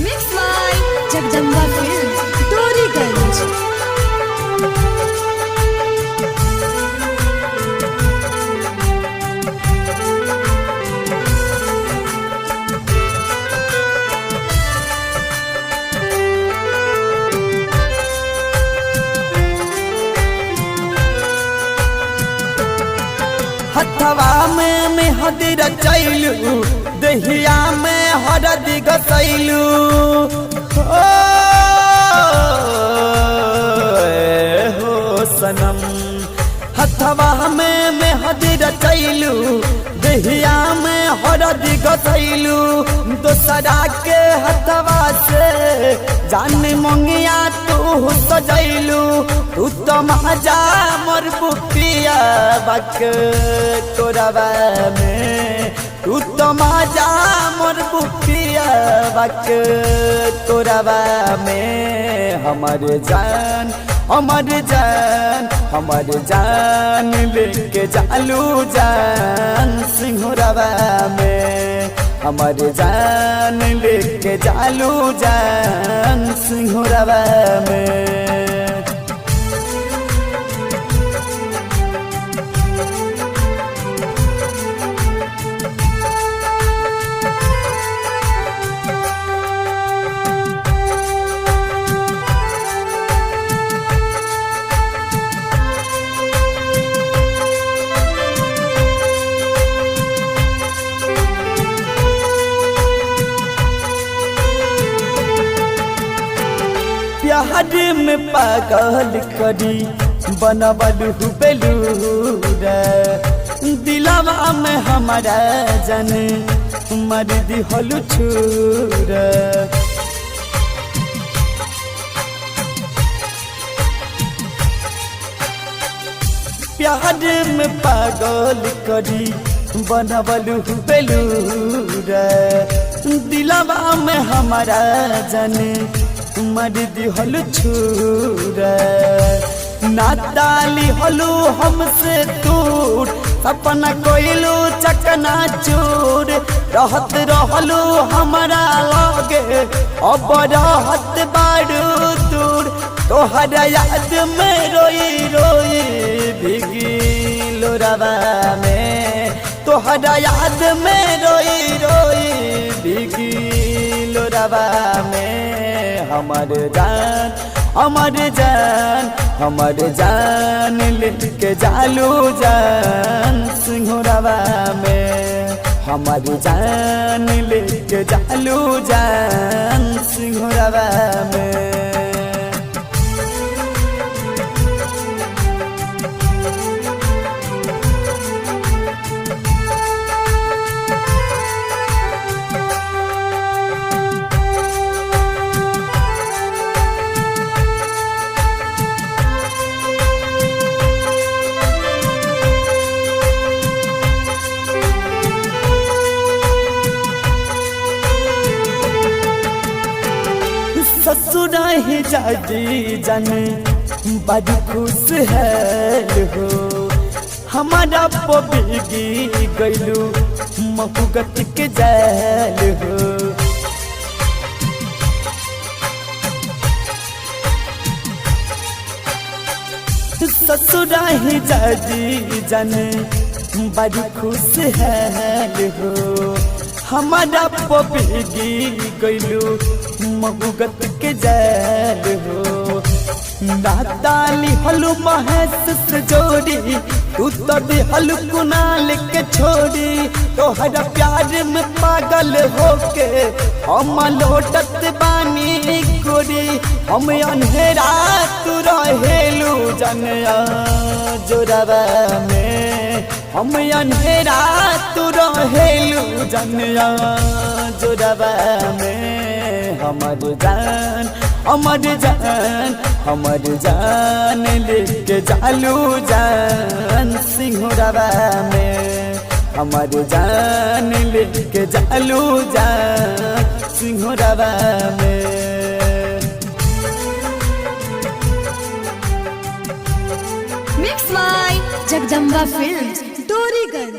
Mixed by Jagdamba Films, Doriganj. हथवा में मेहंदी रचैलू दहिया में हरदी घसैलू हो सनम। हथवा में मेहंदी रचैलू दहिया में हरदी घसैलू दोसरा के हथवा से जान मंगिया तू सजैलू। तू तो मजा मोर बुपिया बक तोरवा में। तू तो मजा मोर बुपिया बक तोरवा में। हमर जान हमर जान हमर जान लेके जालू जान सिंहरवा में। हमर जान लेके जालू जान सिंहरवा में। प्यार में पागल करी बनबलू बेलूरा दिलवा में हमारा जन मर दिहलू छूरा। प्यार में पागल करी बनबलू बेलूरा दिलवा में हमारा जन मर दिहलू छूरा। नाताली हलू हमसे दूर सपना कोइलू चकना चूर। रहत रहलू हमारा लगे अब रहत बारू दूर। तोहरा याद में रोई रोई भीगी लोरवा में। तोहरा याद में रोई रोई भीगी लोरवा में। हमर जान हमर जान हमर जान लेके जालू जान सिंहरवा में। हमर जान लेके जालू जान सिंहरवा में। ससुरा ही जादी जन बड़ खुश है हो। हमारा पबीगी गैलू महुगत के जैल हो। ससुरा ही जादी जन बड़ खुश है हो। हमारा पबीगी गैलू महुगत के जैल हो। नाताली हलू महेश से जोड़ी तू तो दिहलू कुनाल के छोड़ी। तोहरा प्यार में पागल होके हम लौटत बानी गोरी। हम अंधेरा तू रहेलू जनिया जोरवा में। हम अंधेरा तू रहेलू जनिया जोरवा में। हमर जान हमर जान हमर जान लेके जालू जान सिंहरवा में। हमर जान लेके जालू जान सिंहरवा में। Mixed by Jagdamba Films, Doriganj.